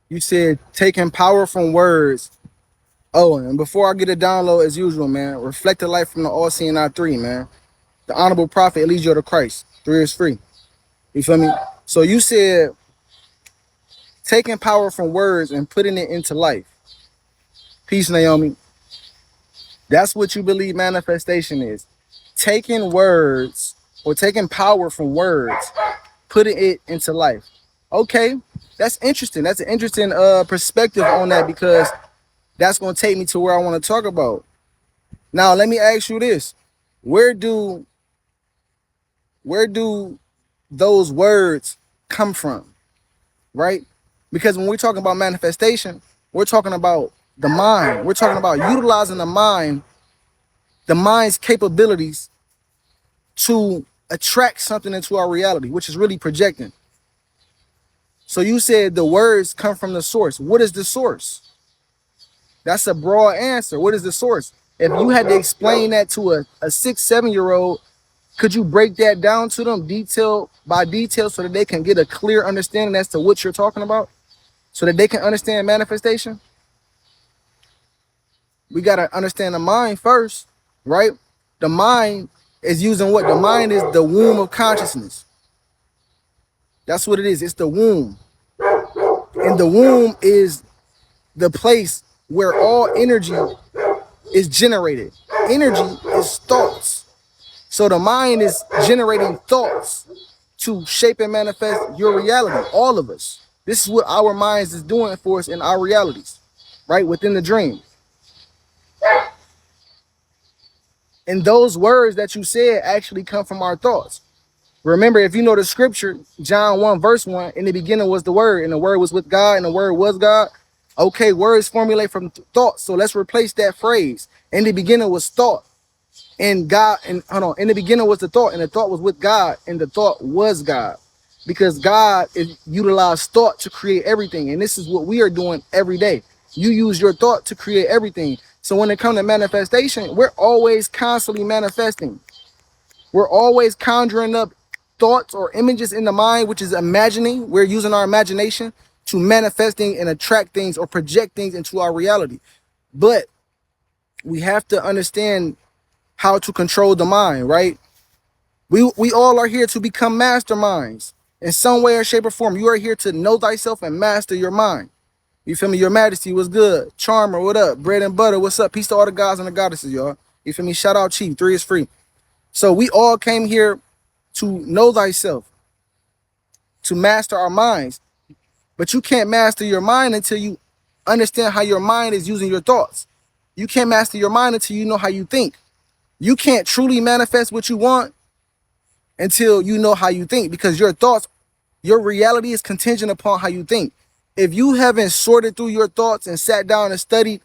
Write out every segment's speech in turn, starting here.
You said taking power from words. Oh, and before I get a download, as usual, man, reflect the light from the all-seeing I3, man. The honorable prophet leads you to Christ. 3 is free. You feel me? So you said taking power from words and putting it into life. Peace, Naomi. That's what you believe manifestation is. Taking words or taking power from words, putting it into life. Okay, that's interesting. That's an interesting perspective on that, because that's going to take me to where I want to talk about. Now, let me ask you this. Where do those words come from, right? Because when we're talking about manifestation, we're talking about the mind. We're talking about utilizing the mind's capabilities to attract something into our reality, which is really projecting. So you said the words come from the source. What is the source? That's a broad answer. What is the source? If you had to explain that to a 6, 7-year-old, could you break that down to them detail by detail so that they can get a clear understanding as to what you're talking about? So that they can understand manifestation? We got to understand the mind first, right? The mind is using what? The mind is the womb of consciousness. That's what it is. It's the womb. And the womb is the place where all energy is generated. Energy is thoughts. So the mind is generating thoughts to shape and manifest your reality, all of us. This is what our minds is doing for us in our realities, right? Within the dream. And those words that you said actually come from our thoughts. Remember, if you know the scripture, John 1 verse 1, in the beginning was the word, and the word was with God, and the word was God. Okay, words formulate from thoughts. So let's replace that phrase. In the beginning was thought. And God, and hold on, in the beginning was the thought, and the thought was with God, and the thought was God. Because God is utilized thought to create everything. And this is what we are doing every day. You use your thought to create everything. So when it comes to manifestation, we're always constantly manifesting. We're always conjuring up thoughts or images in the mind, which is imagining. We're using our imagination to manifesting and attract things or project things into our reality. But we have to understand how to control the mind, right? We all are here to become masterminds in some way or shape or form. You are here to know thyself and master your mind. You feel me? Your Majesty, what's good? Charmer, what up? Bread and butter, what's up? Peace to all the gods and the goddesses, y'all. You feel me? Shout out Chief, 3 is free. So we all came here to know thyself, to master our minds. But you can't master your mind until you understand how your mind is using your thoughts. You can't master your mind until you know how you think. You can't truly manifest what you want until you know how you think, because your thoughts, your reality is contingent upon how you think. If you haven't sorted through your thoughts and sat down and studied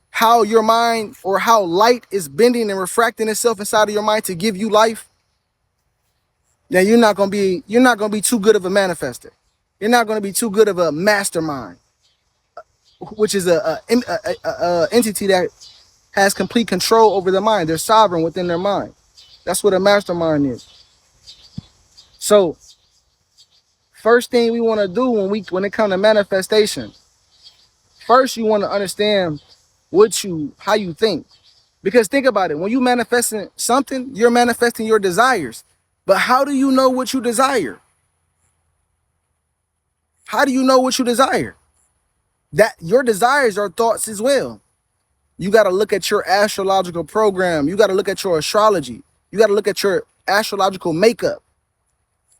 how your mind or how light is bending and refracting itself inside of your mind to give you life, then you're not gonna be too good of a manifester. You're not gonna be too good of a mastermind, which is a entity that has complete control over their mind. They're sovereign within their mind. That's what a mastermind is. So first thing we want to do when it comes to manifestation, first you want to understand how you think. Because think about it, when you manifesting something, you're manifesting your desires. But how do you know what you desire? How do you know what you desire? That your desires are thoughts as well. You got to look at your astrological program. You got to look at your astrology. You got to look at your astrological makeup,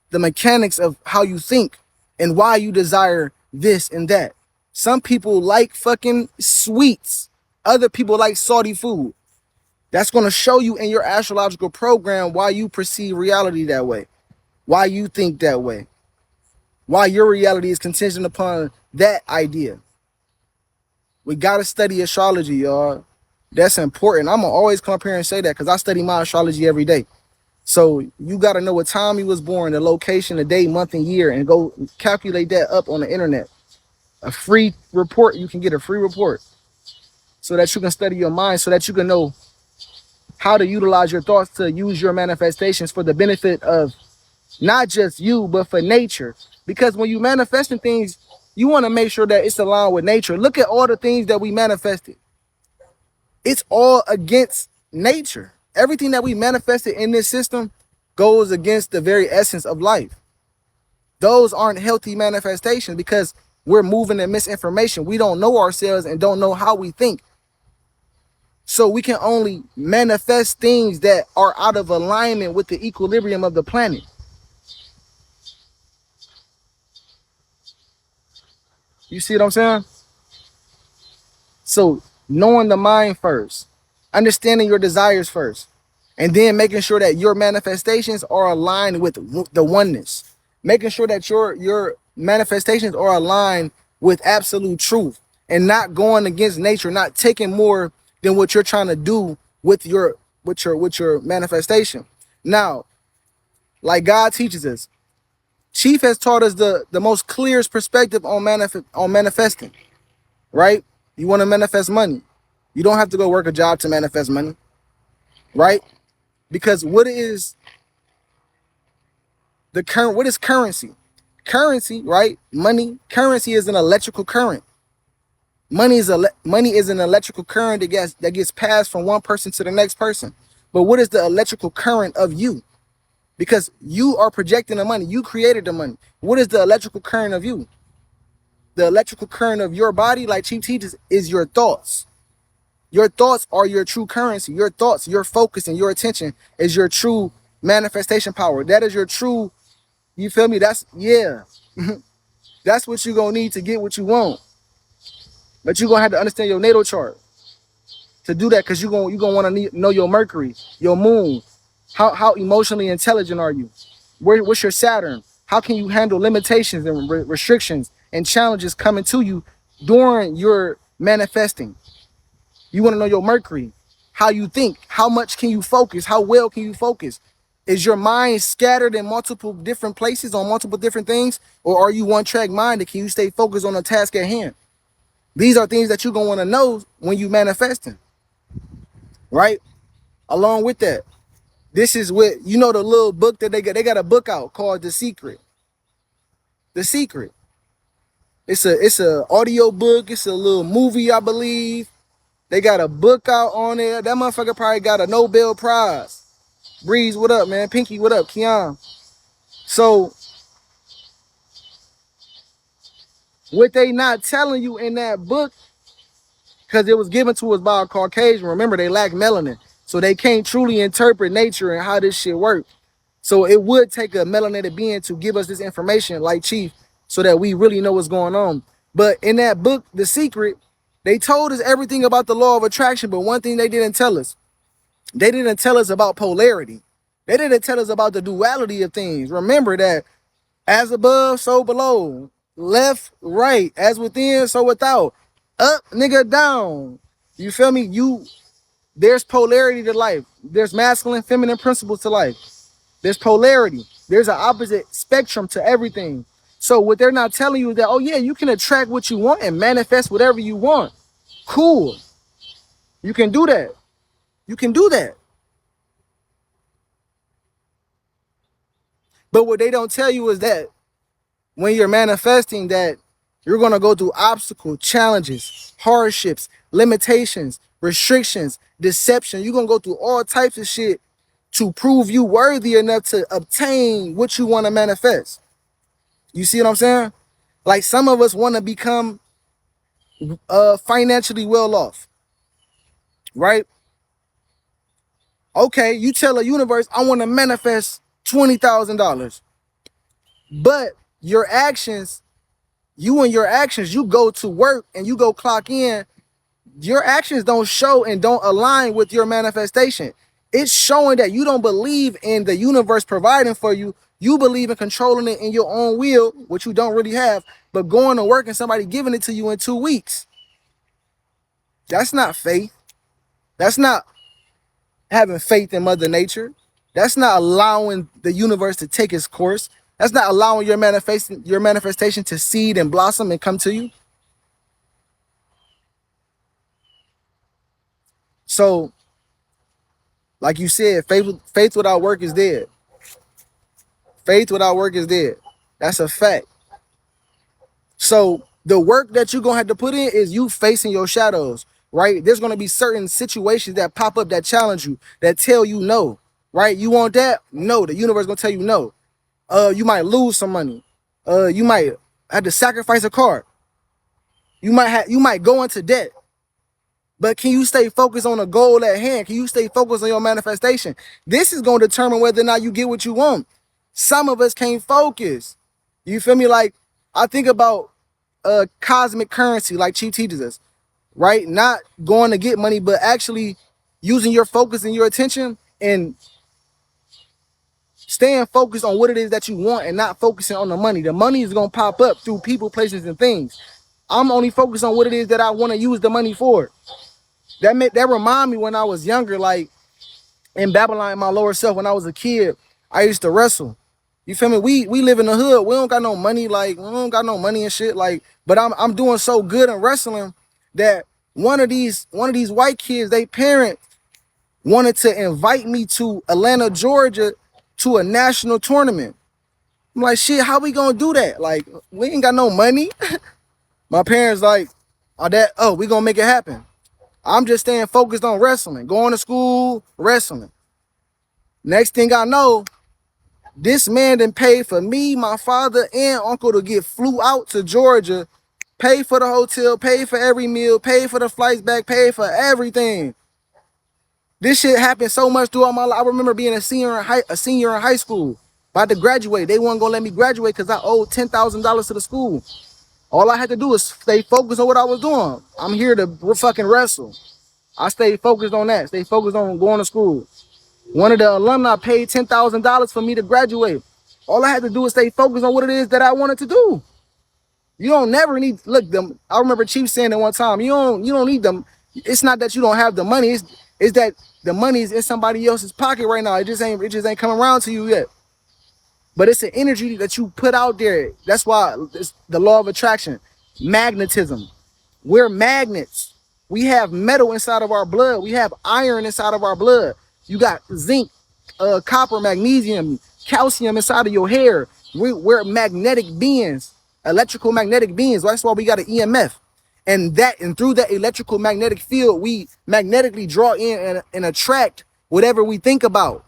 the mechanics of how you think and why you desire this and that. Some people like fucking sweets. Other people like salty food. That's going to show you in your astrological program why you perceive reality that way, why you think that way, why your reality is contingent upon that idea. We got to study astrology, y'all. That's important. I'm going to always come up here and say that because I study my astrology every day. So you got to know what time he was born, the location, the day, month, and year, and go calculate that up on the internet. A free report, you can get a free report so that you can study your mind, so that you can know how to utilize your thoughts to use your manifestations for the benefit of not just you, but for nature. Because when you manifesting things, You want to make sure that it's aligned with nature. Look at all the things that we manifested. It's all against nature. Everything that we manifested in this system goes against the very essence of life. Those aren't healthy manifestations because we're moving in misinformation. We don't know ourselves and don't know how we think. So we can only manifest things that are out of alignment with the equilibrium of the planet. You see what I'm saying? So knowing the mind first, understanding your desires first, and then making sure that your manifestations are aligned with the oneness. Making sure that your manifestations are aligned with absolute truth and not going against nature, not taking more than what you're trying to do with your manifestation. Now, like God teaches us, Chief has taught us the most clearest perspective on manifesting, right? You want to manifest money. You don't have to go work a job to manifest money, right? Because what is currency? Currency, right? Money, currency is an electrical current. Money is an electrical current that gets passed from one person to the next person. But what is the electrical current of you? Because you are projecting the money. You created the money. What is the electrical current of you? The electrical current of your body, like Chief teaches, is your thoughts. Your thoughts are your true currency. Your thoughts, your focus, and your attention is your true manifestation power. That is your true, you feel me? That's, yeah. That's what you're going to need to get what you want. But you're going to have to understand your natal chart to do that, because you're going to want to know your Mercury, your moon. How emotionally intelligent are you? What's your Saturn? How can you handle limitations and restrictions and challenges coming to you during your manifesting? You want to know your Mercury, how you think, how much can you focus, how well can you focus? Is your mind scattered in multiple different places on multiple different things, or are you one-track minded? Can you stay focused on the task at hand? These are things that you're going to want to know when you manifesting, right? Along with that, this is what, you know, the little book that they got a book out called The Secret. The Secret. It's a audio book. It's a little movie, I believe. They got a book out on there. That motherfucker probably got a Nobel Prize. Breeze, what up, man? Pinky, what up? Keon. So, what they not telling you in that book, because it was given to us by a Caucasian. Remember, they lack melanin. So they can't truly interpret nature and how this shit works. So it would take a melanated being to give us this information, like Chief, so that we really know what's going on. But in that book, The Secret, they told us everything about the law of attraction, but one thing they didn't tell us. They didn't tell us about polarity. They didn't tell us about the duality of things. Remember that as above, so below. Left, right. As within, so without. Up, nigga, down. You feel me? There's polarity to life. There's masculine, feminine principles to life. There's polarity. There's an opposite spectrum to everything. So what they're not telling you is that, oh yeah, you can attract what you want and manifest whatever you want. Cool. You can do that. You can do that. But what they don't tell you is that when you're manifesting, that you're going to go through obstacles, challenges, hardships, limitations, restrictions, deception. You're going to go through all types of shit to prove you worthy enough to obtain what you want to manifest. You see what I'm saying? Like, some of us want to become financially well off, right? Okay, you tell the universe, I want to manifest $20,000. But your actions, you go to work and you go clock in. Your actions don't show and don't align with your manifestation. It's showing that you don't believe in the universe providing for you. You believe in controlling it in your own will, which you don't really have, but going to work and somebody giving it to you in 2 weeks. That's not faith. That's not having faith in Mother Nature. That's not allowing the universe to take its course. That's not allowing your manifestation to seed and blossom and come to you. So, like you said, faith without work is dead. Faith without work is dead. That's a fact. So The work that you're gonna have to put in is you facing your shadows, right? There's gonna be certain situations that pop up that challenge you, that tell you no, right? You want that? No, the universe gonna tell you no. You might lose some money. You might have to sacrifice a car. You might go into debt. But can you stay focused on the goal at hand? Can you stay focused on your manifestation? This is going to determine whether or not you get what you want. Some of us can't focus. You feel me? Like, I think about cosmic currency, like Chief teaches us, right? Not going to get money, but actually using your focus and your attention and staying focused on what it is that you want and not focusing on the money. The money is going to pop up through people, places, and things. I'm only focused on what it is that I want to use the money for. That remind me when I was younger, like in Babylon, in my lower self, when I was a kid, I used to wrestle. You feel me? We live in the hood. We don't got no money, like we don't got no money and shit. Like, but I'm doing so good in wrestling that one of these white kids, they parent wanted to invite me to Atlanta, Georgia, to a national tournament. I'm like, shit, how we gonna do that? Like, we ain't got no money. My parents like, we gonna make it happen. I'm just staying focused on wrestling, going to school, wrestling. Next thing I know, this man done paid for me, my father, and uncle to get flew out to Georgia, pay for the hotel, pay for every meal, pay for the flights back, pay for everything. This shit happened so much throughout my life. I remember being a senior in high school, about to graduate. They weren't gonna let me graduate because I owed $10,000 to the school. All I had to do was stay focused on what I was doing. I'm here to fucking wrestle. I stayed focused on that. Stay focused on going to school. One of the alumni paid $10,000 for me to graduate. All I had to do was stay focused on what it is that I wanted to do. You don't never need, look, them. I remember Chief saying it one time. You don't need them. It's not that you don't have the money. It's that the money is in somebody else's pocket right now. It just ain't coming around to you yet. But it's an energy that you put out there. That's why it's the law of attraction, magnetism. We're magnets. We have metal inside of our blood. We have iron inside of our blood. You got zinc, copper, magnesium, calcium inside of your hair. We're magnetic beings, electrical magnetic beings. That's why we got an EMF. And through that electrical magnetic field, we magnetically draw in and attract whatever we think about.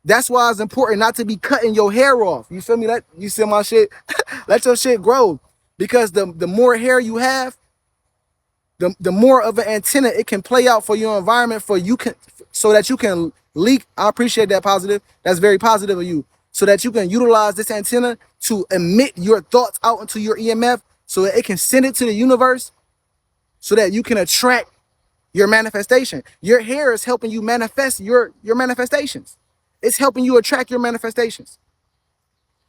That's why it's important not to be cutting your hair off. You feel me? You see my shit? Let your shit grow. Because the more hair you have, the more of an antenna it can play out for your environment, so that you can leak. I appreciate that positive. That's very positive of you. So that you can utilize this antenna to emit your thoughts out into your EMF so that it can send it to the universe so that you can attract your manifestation. Your hair is helping you manifest your manifestations. It's helping you attract your manifestations.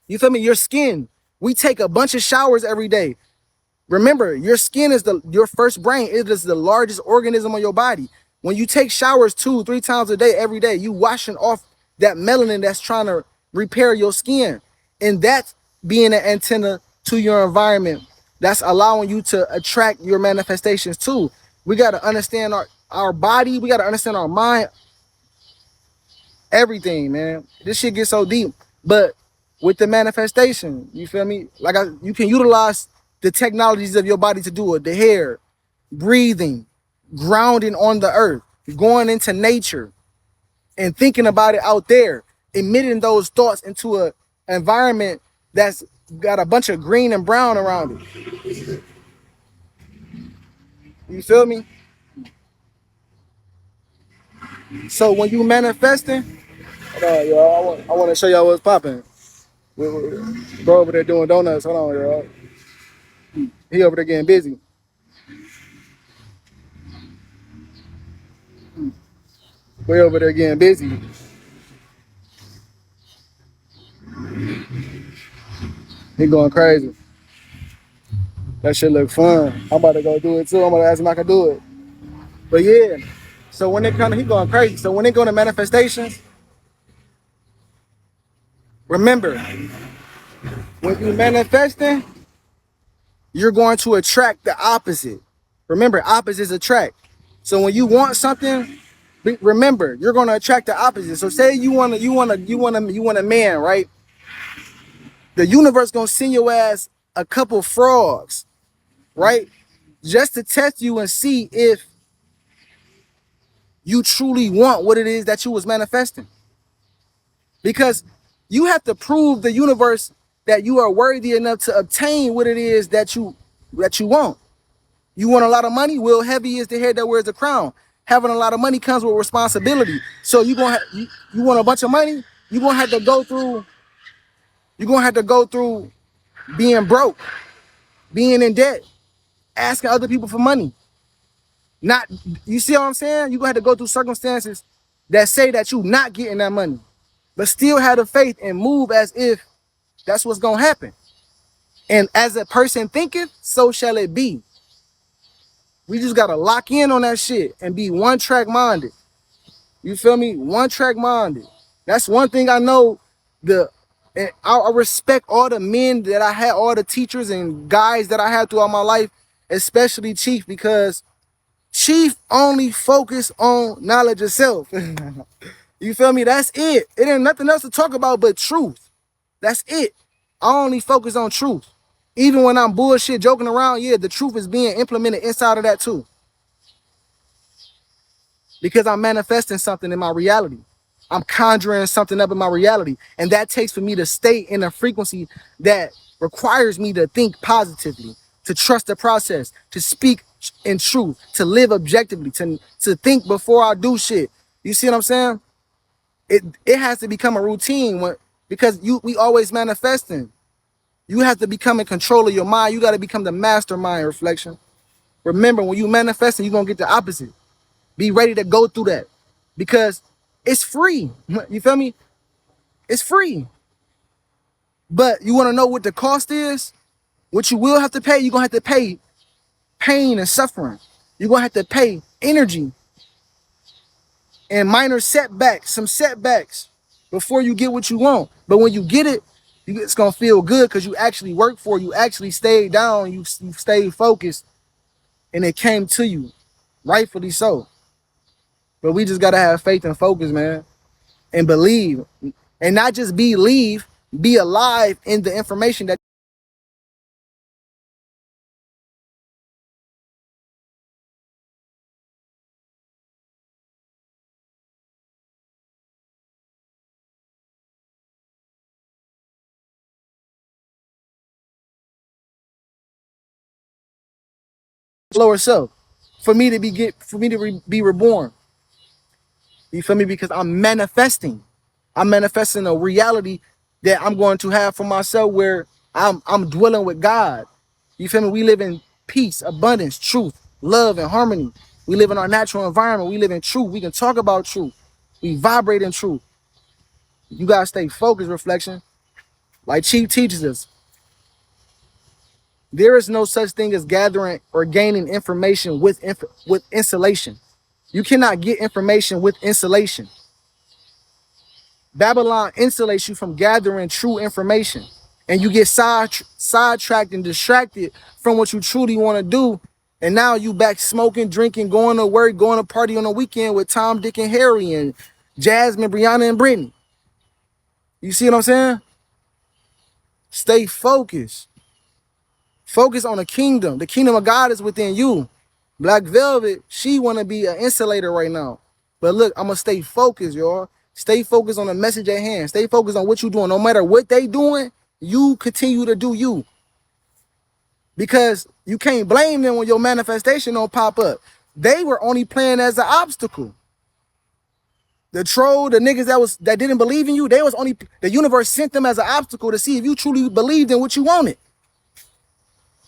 You feel me? Your skin. We take a bunch of showers every day. Remember, your skin is your first brain. It is the largest organism on your body. When you take showers 2-3 times a day, every day, you washing off that melanin that's trying to repair your skin. And that's being an antenna to your environment. That's allowing you to attract your manifestations too. We got to understand our body. We got to understand our mind. Everything, man. This shit gets so deep. But with the manifestation, you feel me? Like you can utilize the technologies of your body to do it. The hair, breathing, grounding on the earth, going into nature and thinking about it out there, emitting those thoughts into an environment that's got a bunch of green and brown around it. You feel me? So when you manifesting, hold on, y'all. I want to show y'all what's popping. Bro over there doing donuts. Hold on, y'all. He over there getting busy. We over there getting busy. He going crazy. That shit look fun. I'm about to go do it too. I'm about to ask him if I can do it. But yeah. So when it comes, he going crazy. So when it go to manifestations, remember, when you manifesting, you're going to attract the opposite. Remember, opposites attract. So when you want something, remember, you're going to attract the opposite. So say you want a man, right? The universe going to send your ass a couple frogs. right? Just to test you and see if you truly want what it is that you was manifesting. Because you have to prove the universe that you are worthy enough to obtain what it is that you want. You want a lot of money? Well, heavy is the head that wears the crown. Having a lot of money comes with responsibility. So you want a bunch of money? You're gonna have to go through. You're gonna have to go through being broke, being in debt, asking other people for money. Not, you see what I'm saying? You're gonna have to go through circumstances that say that you not getting that money, but still have the faith and move as if that's what's gonna happen. And as a person thinketh, so shall it be. We just gotta lock in on that shit and be one track minded. You feel me? One track minded. That's one thing I know. And I respect all the men that I had, all the teachers and guys that I had throughout my life, especially Chief, because Chief only focus on knowledge of self. You feel me? That's it. It ain't nothing else to talk about but truth. That's it. I only focus on truth. Even when I'm bullshit joking around, yeah, the truth is being implemented inside of that too. Because I'm manifesting something in my reality. I'm conjuring something up in my reality. And that takes for me to stay in a frequency that requires me to think positively, to trust the process, to speak in truth, to live objectively, to think before I do shit. You see what I'm saying? It has to become a routine because we always manifesting. You have to become in control of your mind. You got to become the mastermind. Reflection. Remember, when you manifesting, you're going to get the opposite. Be ready to go through that because it's free. You feel me? It's free. But you want to know what the cost is? What you will have to pay? You're going to have to pay pain and suffering. You're going to have to pay energy and minor setbacks, some setbacks before you get what you want. But when you get it, it's going to feel good because you actually worked for it. You actually stayed down. You stayed focused and it came to you. Rightfully so. But we just got to have faith and focus, man. And believe. And not just believe, be alive in the information that lower self. For me to be reborn. You feel me? Because I'm manifesting. I'm manifesting a reality that I'm going to have for myself where I'm dwelling with God. You feel me? We live in peace, abundance, truth, love, and harmony. We live in our natural environment. We live in truth. We can talk about truth. We vibrate in truth. You gotta stay focused, reflection. Like Chief teaches us, there is no such thing as gathering or gaining information with insulation. You cannot get information with insulation. Babylon insulates you from gathering true information. And you get sidetracked and distracted from what you truly want to do. And now you back smoking, drinking, going to work, going to party on the weekend with Tom, Dick, and Harry and Jasmine, Brianna, and Brittany. You see what I'm saying? Stay focused. Focus on the kingdom. The kingdom of God is within you. Black Velvet, she want to be an insulator right now. But look, I'm going to stay focused, y'all. Stay focused on the message at hand. Stay focused on what you're doing. No matter what they doing, you continue to do you. Because you can't blame them when your manifestation don't pop up. They were only playing as an obstacle. The troll, the niggas that didn't believe in you, the universe sent them as an obstacle to see if you truly believed in what you wanted.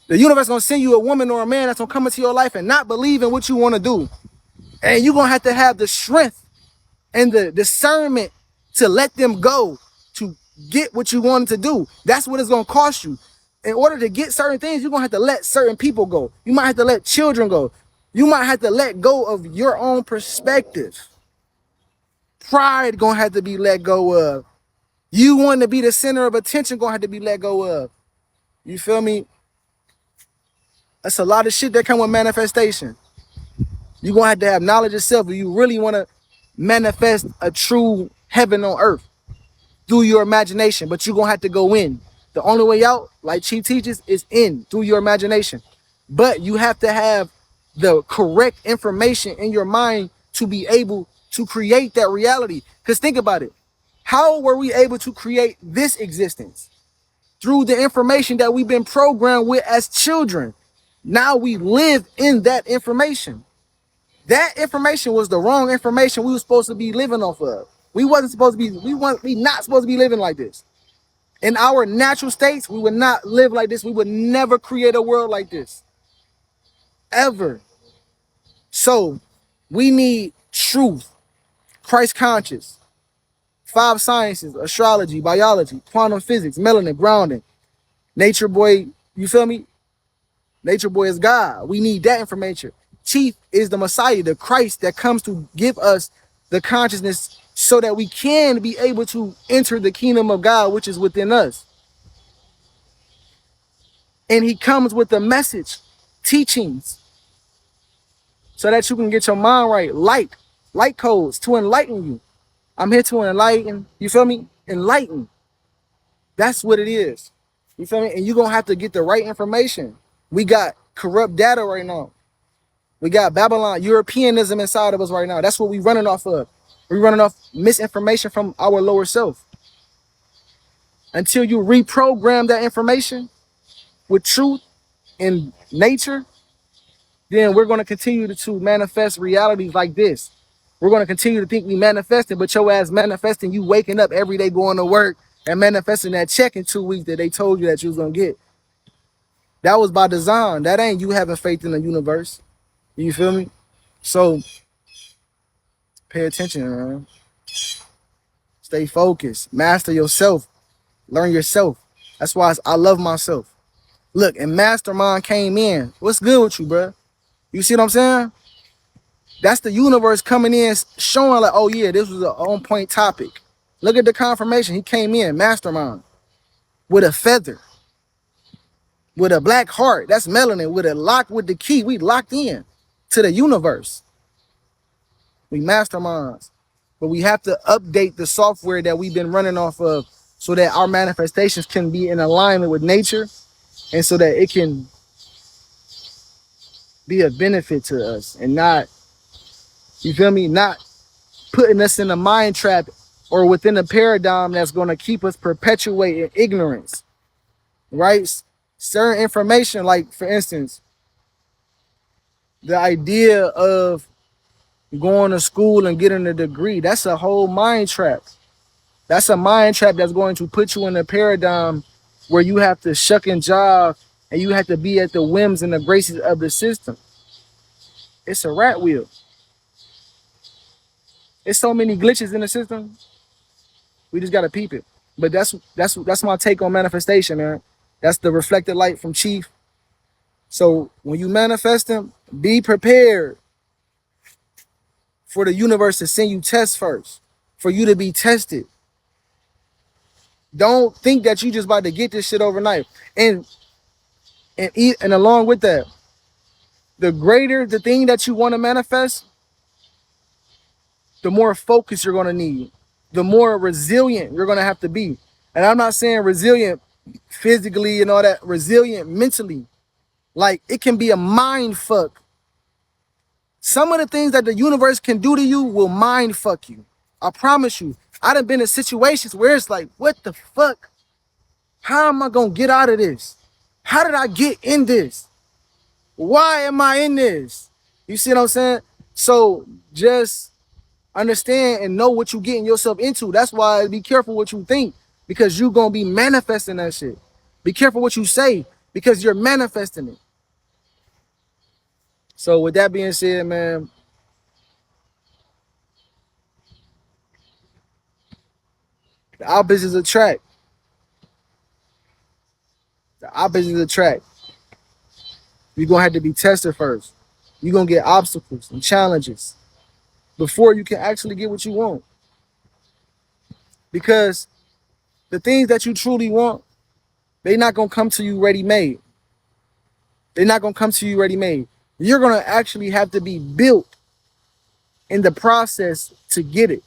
The universe gonna send you a woman or a man that's gonna come into your life and not believe in what you want to do. And you're gonna have to have the strength and the discernment to let them go to get what you wanted to do. That's what it's gonna cost you. In order to get certain things, you're gonna have to let certain people go. You might have to let children go. You might have to let go of your own perspective. Pride gonna have to be let go of. You wanting to be the center of attention gonna have to be let go of. You feel me? That's a lot of shit that come with manifestation. You're going to have knowledge of self if you really want to manifest a true heaven on earth through your imagination. But you're going to have to go in. The only way out, like Chief teaches, is in through your imagination. But you have to have the correct information in your mind to be able to create that reality. Because think about it. How were we able to create this existence? Through the information that we've been programmed with as children. Now we live in that information. That information was the wrong information we were supposed to be living off of. We wasn't supposed to be, we not supposed to be living like this. In our natural states, we would not live like this. We would never create a world like this. Ever. So we need truth, Christ conscious, 5 sciences, astrology, biology, quantum physics, melanin, grounding, nature boy, you feel me? Nature boy is God. We need that information. Chief is the Messiah, the Christ that comes to give us the consciousness so that we can be able to enter the kingdom of God, which is within us. And he comes with a message, teachings, so that you can get your mind right. Light codes to enlighten you. I'm here to enlighten, you feel me? Enlighten. That's what it is. You feel me? And you're going to have to get the right information. We got corrupt data right now. We got Babylon, Europeanism inside of us right now. That's what we're running off of. We're running off misinformation from our lower self. Until you reprogram that information with truth and nature, then we're going to continue to manifest realities like this. We're going to continue to think we manifesting, but your ass manifesting, you waking up every day going to work and manifesting that check in 2 weeks that they told you that you was going to get. That was by design. That ain't you having faith in the universe. You feel me? So pay attention, man. Stay focused. Master yourself. Learn yourself. That's why I love myself. Look, and Mastermind came in. What's good with you, bro? You see what I'm saying? That's the universe coming in, showing like, oh yeah, this was an on-point topic. Look at the confirmation. He came in, Mastermind, with a feather, with a black heart. That's melanin. With a lock, with the key. We locked in to the universe. We masterminds. But we have to update the software that we've been running off of so that our manifestations can be in alignment with nature and so that it can be a benefit to us and not, you feel me, not putting us in a mind trap or within a paradigm that's going to keep us perpetuating ignorance, right? Certain information, like for instance, the idea of going to school and getting a degree, that's a whole mind trap. That's a mind trap that's going to put you in a paradigm where you have to shuck and jive and you have to be at the whims and the graces of the system. It's a rat wheel. It's so many glitches in the system. We just gotta peep it. But that's my take on manifestation, man. That's the reflected light from Chief. So when you manifest them, be prepared for the universe to send you tests first, for you to be tested. Don't think that you just about to get this shit overnight. And along with that, the greater the thing that you want to manifest, the more focus you're going to need, the more resilient you're going to have to be. And I'm not saying resilient physically and all that, resilient mentally. Like, it can be a mind fuck. Some of the things that the universe can do to you will mind fuck you. I promise you. I done been in situations where it's like, what the fuck? How am I going to get out of this? How did I get in this? Why am I in this? You see what I'm saying? So just understand and know what you're getting yourself into. That's why be careful what you think, because you're going to be manifesting that shit. Be careful what you say, because you're manifesting it. So with that being said, man, the opposites attract. The opposites attract. You're going to have to be tested first. You're going to get obstacles and challenges before you can actually get what you want. Because the things that you truly want, they're not going to come to you ready-made. They're not going to come to you ready-made. You're going to actually have to be built in the process to get it.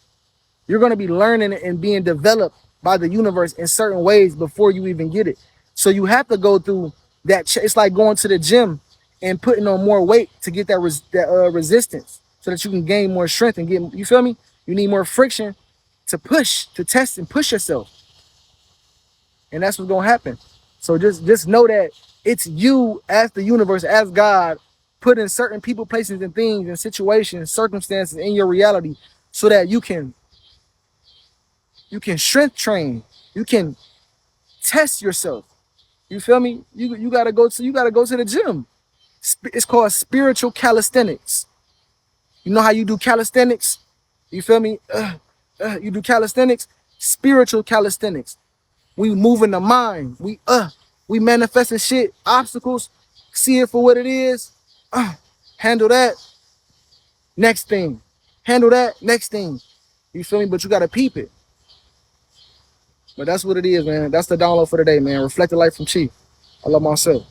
You're going to be learning and being developed by the universe in certain ways before you even get it. So you have to go through that. It's like going to the gym and putting on more weight to get that resistance, so that you can gain more strength and get, you feel me? You need more friction to push, to test and push yourself. And that's what's gonna happen. So just know that it's you as the universe, as God, putting certain people, places, and things and situations, circumstances in your reality so that you can strength train, you can test yourself. You feel me? You gotta go to the gym. It's called spiritual calisthenics. You know how you do calisthenics? You feel me? You do calisthenics, spiritual calisthenics. We moving the mind. We manifesting shit, obstacles, see it for what it is. Handle that. Next thing. Handle that. Next thing. You feel me? But you gotta peep it. But that's what it is, man. That's the download for today, man. Reflected life from Chief. I love myself.